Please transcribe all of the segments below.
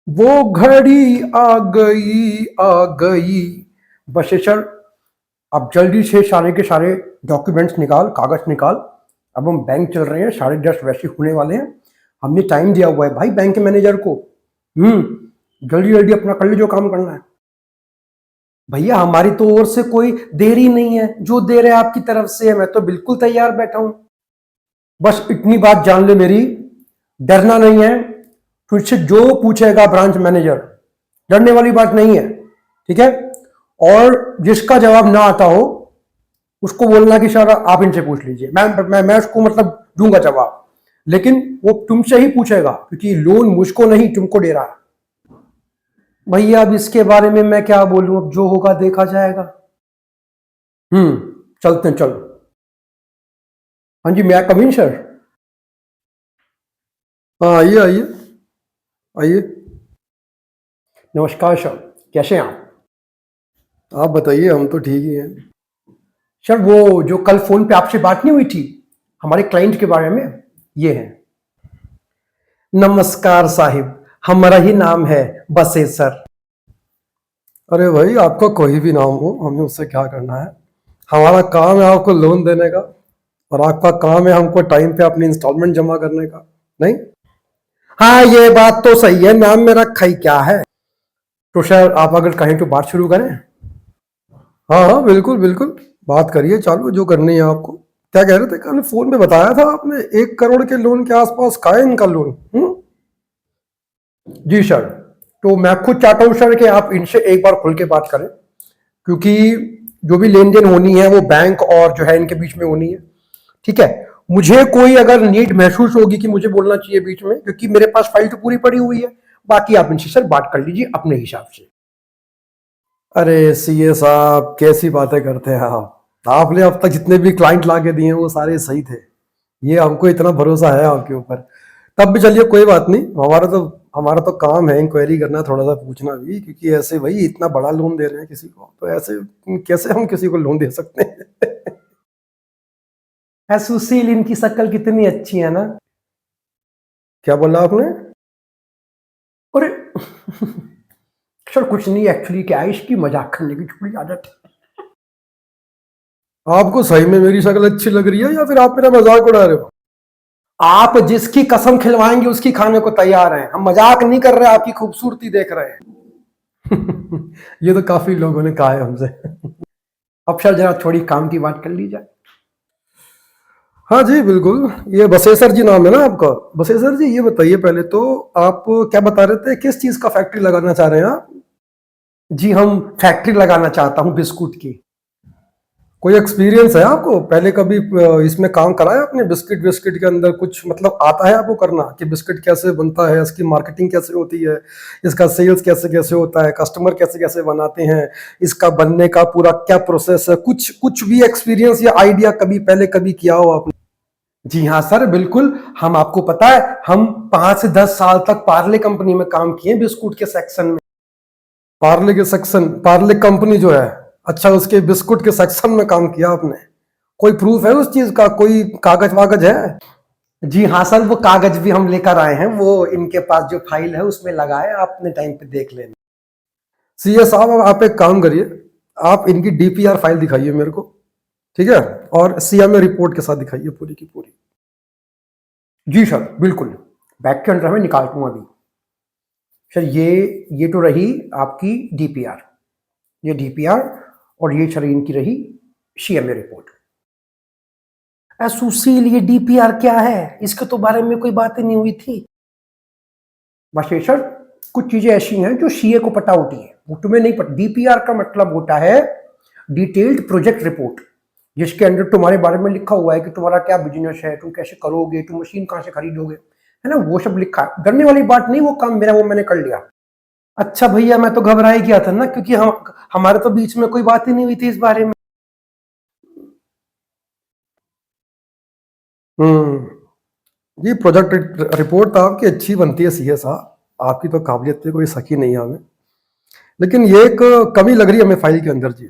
वो घड़ी आ गई। बशेशर, अब जल्दी से सारे के सारे डॉक्यूमेंट्स निकाल, कागज निकाल। अब हम बैंक चल रहे हैं, 10:30 वैसे होने वाले हैं। हमने टाइम दिया हुआ है भाई बैंक के मैनेजर को। जल्दी जल्दी अपना कर ली जो काम करना है। भैया हमारी तो ओर से कोई देरी नहीं है, जो देर है आपकी तरफ से है। मैं तो बिल्कुल तैयार बैठा हूं। बस इतनी बात जान ले मेरी, डरना नहीं है। तुझसे जो पूछेगा ब्रांच मैनेजर, डरने वाली बात नहीं है, ठीक है। और जिसका जवाब ना आता हो उसको बोलना कि सर आप इनसे पूछ लीजिए, मैं उसको मतलब दूंगा जवाब। लेकिन वो तुमसे ही पूछेगा, क्योंकि लोन मुझको नहीं तुमको दे रहा है। भैया अब इसके बारे में मैं क्या बोलूं, अब जो होगा देखा जाएगा। चलते हैं, चलो। हाँ जी, मैं कम इन सर। हाँ, आइए आइए आइए। नमस्कार सर, कैसे हैं आप बताइए, हम तो ठीक ही हैं। सर वो जो कल फोन पे आपसे बात नहीं हुई थी हमारे क्लाइंट के बारे में, ये है। नमस्कार साहिब, हमारा ही नाम है बसेसर। अरे भाई, आपका कोई भी नाम हो, हमें उससे क्या करना है। हमारा काम है आपको लोन देने का, और आपका काम है हमको टाइम पे अपनी इंस्टॉलमेंट जमा करने का, नहीं। हाँ, ये बात तो सही है, नाम में रखा ही क्या है। तो सर आप अगर कहें तो बात शुरू करें। हाँ हाँ, बिल्कुल बिल्कुल, बात करिए, चालू जो करनी है आपको। क्या कह रहे थे, कल फोन पे बताया था आपने 1 करोड़ के लोन के आसपास का है इनका लोन। जी सर। तो मैं खुद चाहता हूँ सर कि आप इनसे एक बार खुल के बात करें, क्योंकि जो भी लेन देन होनी है वो बैंक और जो है इनके बीच में होनी है, ठीक है। मुझे कोई अगर नीड महसूस होगी कि मुझे बोलना चाहिए बीच में, क्योंकि मेरे पास फाइल तो पूरी पड़ी हुई है। बाकी आप इनसे सर बात कर लीजिए अपने हिसाब से। अरे सीए साहब, कैसी बातें करते हैं आप। आपने अब तक जितने भी क्लाइंट लाके दिए हैं वो सारे सही थे। ये हमको इतना भरोसा है आपके ऊपर। तब भी चलिए, कोई बात नहीं। हमारा तो काम है इंक्वायरी करना, थोड़ा सा पूछना भी, क्योंकि ऐसे भाई इतना बड़ा लोन दे रहे हैं किसी को, तो ऐसे कैसे हम किसी को लोन दे सकते हैं। सुशील, इनकी शक्ल कितनी अच्छी है ना। क्या बोला आपने। अरे सर कुछ नहीं, एक्चुअली क्या है, इसकी मजाक करने की थोड़ी आदत है। आपको सही में मेरी शक्ल अच्छी लग रही है, या फिर आप मेरा मजाक उड़ा रहे हो। आप जिसकी कसम खिलवाएंगे उसकी खाने को तैयार हैं। हम मजाक नहीं कर रहे, आपकी खूबसूरती देख रहे हैं। ये तो काफी लोगों ने कहा है हमसे। अब सर जरा थोड़ी काम की बात कर ली जाए। हाँ जी बिल्कुल। ये बसेसर जी नाम है ना आपका। बसेसर जी, ये बताइए पहले तो, आप क्या बता रहे थे, किस चीज का फैक्ट्री लगाना चाह रहे हैं आप। जी, हम फैक्ट्री लगाना चाहता हूँ बिस्कुट की। कोई एक्सपीरियंस है आपको, पहले कभी इसमें काम करा है आपने, बिस्किट बिस्किट के अंदर कुछ मतलब आता है आपको करना, कि बिस्किट कैसे बनता है, इसकी मार्केटिंग कैसे होती है, इसका सेल्स कैसे कैसे होता है, कस्टमर कैसे कैसे बनाते हैं, इसका बनने का पूरा क्या प्रोसेस है, कुछ कुछ भी एक्सपीरियंस या आइडिया कभी पहले कभी किया हो आपने। जी हाँ सर, बिल्कुल। हम आपको पता है, हम 5 से 10 साल तक पार्ले कंपनी में काम किए बिस्कुट के सेक्शन में। पार्ले के सेक्शन, पार्ले कंपनी जो है, अच्छा, उसके बिस्कुट के सेक्शन में काम किया आपने। कोई प्रूफ है उस चीज का, कोई कागज वागज है। जी हाँ सर, वो कागज भी हम लेकर आए हैं, वो इनके पास जो फाइल है उसमें लगाए, आप अपने टाइम पे देख लेना। सीए साहब, अब आप एक काम करिए, आप इनकी डीपीआर फाइल दिखाइए मेरे को, ठीक है। और सीएमए रिपोर्ट के साथ दिखाइए पूरी की पूरी। जी सर बिल्कुल, बैग के अंदर में निकालता हूँ अभी। सर ये तो रही आपकी डीपीआर, ये डीपीआर, और ये सर इनकी रही सीएमए रिपोर्ट। सुशील, ये डीपीआर क्या है, इसके तो बारे में कोई बात ही नहीं हुई थी। सर कुछ चीजें ऐसी हैं जो सीए को पता होती है, वो तुम्हें नहीं पता। डीपीआर का मतलब होता है डिटेल्ड प्रोजेक्ट रिपोर्ट, जिसके अंदर तुम्हारे बारे में लिखा हुआ है कि तुम्हारा क्या बिजनेस है, तुम कैसे करोगे, तुम मशीन कहाँ से खरीदोगे, है ना, वो सब लिखा है। डरने वाली बात नहीं, वो काम मेरा, वो मैंने कर लिया। अच्छा भैया, मैं तो घबरा ही गया था ना, क्योंकि हमारे तो बीच में कोई बात ही नहीं हुई थी इस बारे में। जी, प्रोजेक्ट रिपोर्ट तो आपकी अच्छी बनती है सीए साहब, आपकी तो काबिलियत पे कोई शक ही नहीं है हमें। लेकिन ये एक कमी लग रही है हमें फाइल के अंदर जी।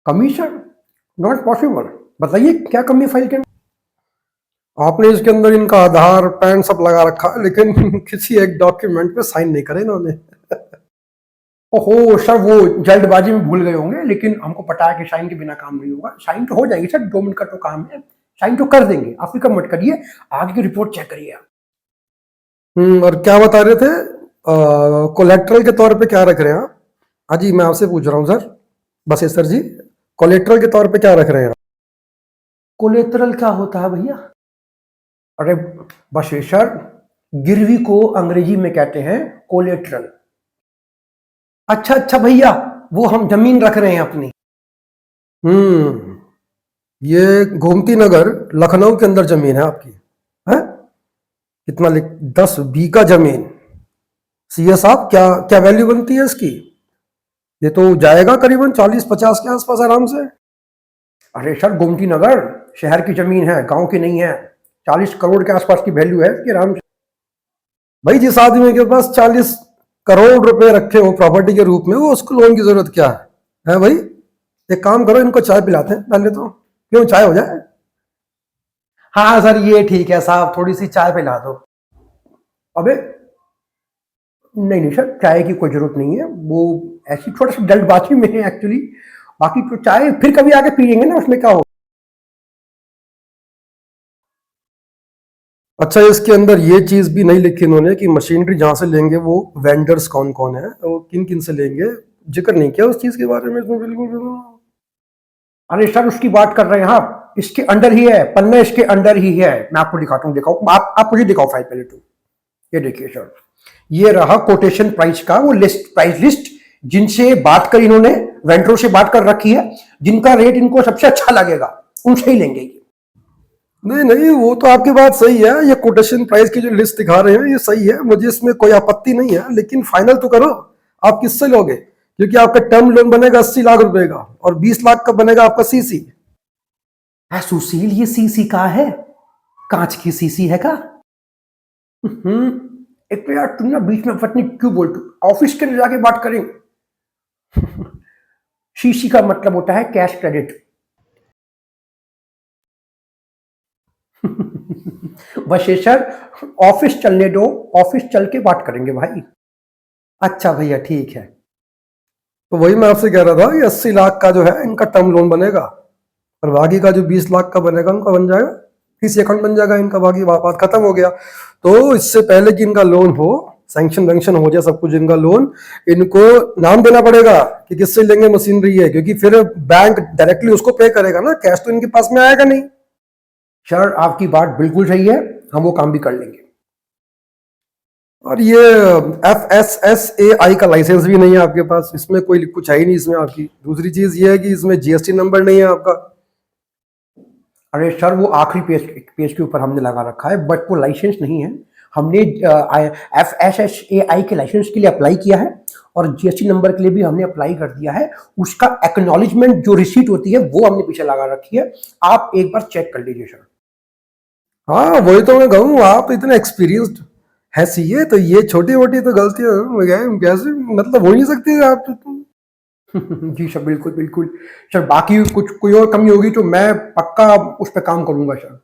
कमी सर, नॉट पॉसिबल। बताइए क्या कमी है फाइल के अंदर। आपने इसके अंदर इनका आधार पैन सब लगा रखा है, लेकिन किसी एक डॉक्यूमेंट पे साइन नहीं करे इन्होंने। ओहो सर, वो जल्दबाजी में भूल गए होंगे, लेकिन हमको पता है कि साइन के बिना काम नहीं होगा। साइन तो हो जाएगी सर, 2 मिनट का तो काम है, साइन तो कर देंगे, आप फिक्र मत करिए। आगे की रिपोर्ट चेक करिए आप। और क्या बता रहे थे, कोलेट्रल के तौर पे क्या रख रहे हैं आप? हाँ जी, मैं आपसे पूछ रहा हूँ सर, बस सर जी, कोलेट्रल के तौर पे क्या रख रहे हैं आप? कोलेट्रल क्या होता है भैया? अरे बशेशर, गिरवी को अंग्रेजी में कहते हैं कोलेट्रल। अच्छा अच्छा भैया, वो हम जमीन रख रहे हैं अपनी। ये गोमती नगर लखनऊ के अंदर जमीन है आपकी, है? कितना 10 बीघा जमीन। सीए साहब, क्या क्या वैल्यू बनती है इसकी? ये तो जाएगा करीबन 40-50 के आसपास आराम से। अरे सर, गोमती नगर शहर की जमीन है, गांव की नहीं है। 40 करोड़ के आसपास की वैल्यू है इसकी आराम से। भाई, जिस आदमी के पास 40 करोड़ रुपए रखे हो प्रॉपर्टी के रूप में, वो उसको लोन की जरूरत क्या है भाई? एक काम करो, इनको चाय पिलाते हैं पहले तो, क्यों चाय हो जाए। हाँ सर, ये ठीक है साहब, थोड़ी सी चाय पिला दो। अबे नहीं नहीं सर, चाय की कोई जरूरत नहीं है, वो ऐसी थोड़ा सा जल्दबाजी में है एक्चुअली। बाकी तो चाय फिर कभी आके पी लेंगे ना, उसमें क्या हो। अच्छा, इसके अंदर ये चीज भी नहीं लिखी इन्होंने कि मशीनरी जहां से लेंगे वो वेंडर्स कौन कौन है और किन किन से लेंगे। जिक्र नहीं किया उस चीज के बारे में इसमें, बिल्कुल बिल्कुल। अरे सर, उसकी बात कर रहे हैं आप, इसके अंडर ही है, पन्ना इसके अंदर ही है। मैं आपको दिखाता हूँ, दिखाओ आप मुझे दिखाओ फाइल पहले तो। ये देखिए सर, ये रहा कोटेशन प्राइस का वो लिस्ट, प्राइस लिस्ट, जिनसे बात कर इन्होंने, वेंडरों से बात कर रखी है, जिनका रेट इनको सबसे अच्छा लगेगा उनसे ही लेंगे। नहीं नहीं, वो तो आपकी बात सही है, ये कोटेशन प्राइस की जो लिस्ट दिखा रहे हैं ये सही है, मुझे इसमें कोई आपत्ति नहीं है, लेकिन फाइनल तो करो, आप किससे लोगे? क्योंकि आपका टर्म लोन बनेगा 80 लाख रुपए का, और 20 लाख का बनेगा आपका सीसी। सुशील, ये सीसी का है? कांच की सीसी है का? एक तो यार तुम ना बीच में पत्नी क्यों बोलते हो? ऑफिस के लिए जाके बात करेंगे। सीसी का मतलब होता है कैश क्रेडिट। वशेषर, ऑफिस चलने दो, ऑफिस चल के बात करेंगे भाई। अच्छा भैया, ठीक है। तो वही मैं आपसे कह रहा था कि 80 लाख का जो है इनका टर्म लोन बनेगा, और बाकी का जो 20 लाख का बनेगा उनका बन जाएगा, किसी अकाउंट बन जाएगा इनका, बाकी बात खत्म हो गया। तो इससे पहले कि इनका लोन हो, सैंक्शन वैंक्शन हो जाए सब कुछ, इनका लोन, इनको नाम देना पड़ेगा कि किससे लेंगे मशीनरी है, क्योंकि फिर बैंक डायरेक्टली उसको पे करेगा ना, कैश तो इनके पास में आएगा नहीं। सर, आपकी बात बिल्कुल सही है, हम वो काम भी कर लेंगे। और ये FSSAI का लाइसेंस भी नहीं है आपके पास, इसमें कोई कुछ है ही नहीं इसमें आपकी। दूसरी चीज ये है कि इसमें GST नंबर नहीं है आपका। अरे सर, वो आखिरी पेज के ऊपर हमने लगा रखा है, बट वो लाइसेंस नहीं है। हमने FSSAI के लाइसेंस के लिए अप्लाई किया है, और GST नंबर के लिए भी हमने अप्लाई कर दिया है। उसका एक्नॉलेजमेंट जो रिसीट होती है वो हमने पीछे लगा रखी है, आप एक बार चेक कर लीजिए सर। हाँ, वही तो मैं कहूँ, आप इतने एक्सपीरियंस्ड है सीए, तो ये छोटी मोटी तो गलतियां कैसे मतलब हो नहीं सकती आप तो। जी सर, बिल्कुल बिल्कुल। सर, बाकी कुछ कोई और कमी होगी तो मैं पक्का उस पर काम करूंगा सर।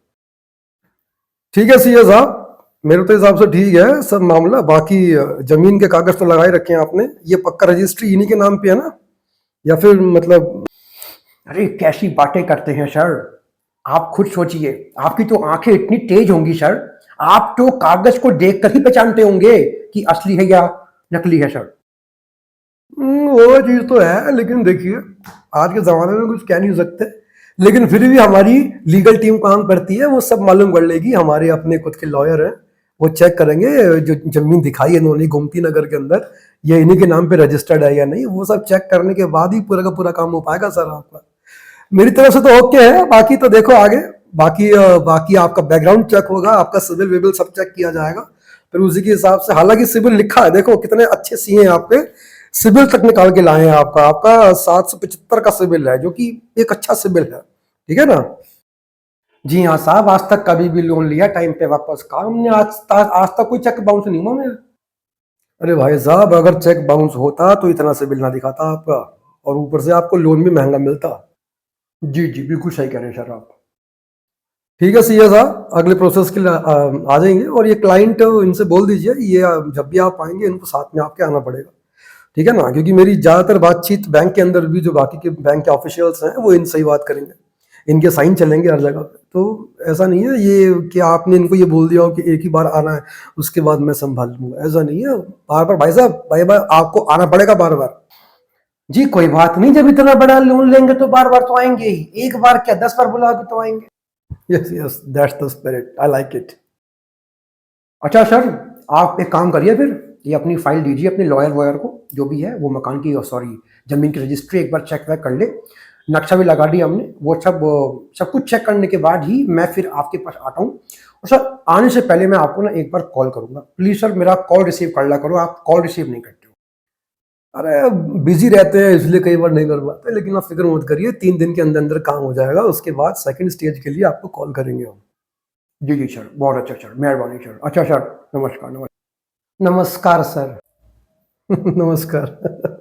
ठीक है सीए साहब, मेरे तो हिसाब से ठीक है सब मामला। बाकी जमीन के कागज तो लगाए रखे हैं आपने, ये पक्का रजिस्ट्री इन्हीं के नाम पे है ना, या फिर मतलब? अरे कैसी बातें करते हैं सर, आप खुद सोचिए, आपकी तो आंखें इतनी तेज होंगी सर, आप तो कागज को देखकर ही पहचानते होंगे कि असली है या नकली है सर। वो चीज तो है, लेकिन देखिए आज के जमाने में कुछ कह नहीं सकते, लेकिन फिर भी हमारी लीगल टीम काम करती है, वो सब मालूम कर लेगी। हमारे अपने खुद के लॉयर हैं, वो चेक करेंगे जो जमीन दिखाई है इन्होंने गोमती नगर के अंदर, ये इन्हीं के नाम पे रजिस्टर्ड है या नहीं, वो सब चेक करने के बाद ही पूरा का पूरा काम हो पाएगा सर आपका। मेरी तरफ से तो ओके है, बाकी तो देखो आगे, बाकी आपका बैकग्राउंड चेक होगा, आपका सिविल विविल सब चेक किया जाएगा, फिर उसी के हिसाब से। हालांकि सिविल लिखा है, देखो कितने अच्छे सीए हैं आप पे, सिविल तक निकाल के लाए हैं आपका आपका 775 का सिविल है, जो कि एक अच्छा सिविल है, ठीक है ना? जी हाँ साहब, आज तक कभी भी लोन लिया टाइम पे वापस का हमने, आज तक कोई चेक बाउंस नहीं हुआ मेरा। अरे भाई साहब, अगर चेक बाउंस होता तो इतना सिविल ना दिखाता आपका, और ऊपर से आपको लोन भी महंगा मिलता। जी जी, बिल्कुल सही कह रहे हैं सर आप। ठीक है सीए साहब, अगले प्रोसेस के लिए आ जाएंगे। और ये क्लाइंट इनसे बोल दीजिए, ये जब भी आप आएंगे इनको साथ में आपके आना पड़ेगा, ठीक है ना? क्योंकि मेरी ज़्यादातर बातचीत बैंक के अंदर भी जो बाकी के बैंक के ऑफिशियल्स हैं वो इनसे ही बात करेंगे, इनके साइन चलेंगे हर जगह पे। तो ऐसा नहीं है ये कि आपने इनको ये बोल दिया हो कि एक ही बार आना है उसके बाद मैं संभाल लूंगा, ऐसा नहीं है। बार बार भाई साहब, बार बार आपको आना पड़ेगा बार बार। जी कोई बात नहीं, जब इतना बड़ा लोन लेंगे तो बार बार तो आएंगे ही, एक बार क्या 10 बार बुला के तो आएंगे। Yes yes, that's the spirit, I like it. अच्छा सर, आप एक काम करिए फिर, ये अपनी फाइल दीजिए अपने लॉयर वॉयर को, जो भी है वो मकान की, सॉरी जमीन की रजिस्ट्री एक बार चेक वैक कर ले, नक्शा भी लगा दिया हमने, वो सब सब कुछ चेक करने के बाद ही मैं फिर आपके पास आता हूँ। और सर आने से पहले मैं आपको ना एक बार कॉल करूंगा, प्लीज सर मेरा कॉल रिसीव कर लिया करो, आप कॉल रिसीव नहीं करते हो। अरे बिजी रहते हैं इसलिए कई बार नहीं कर पाते, लेकिन आप फिक्र मत करिए, 3 दिन के अंदर अंदर काम हो जाएगा, उसके बाद सेकंड स्टेज के लिए आपको कॉल करेंगे हम। जी जी सर, बहुत अच्छा सर, मेहरबानी सर। अच्छा सर, नमस्कार नमस्कार। नमस्कार सर। नमस्कार।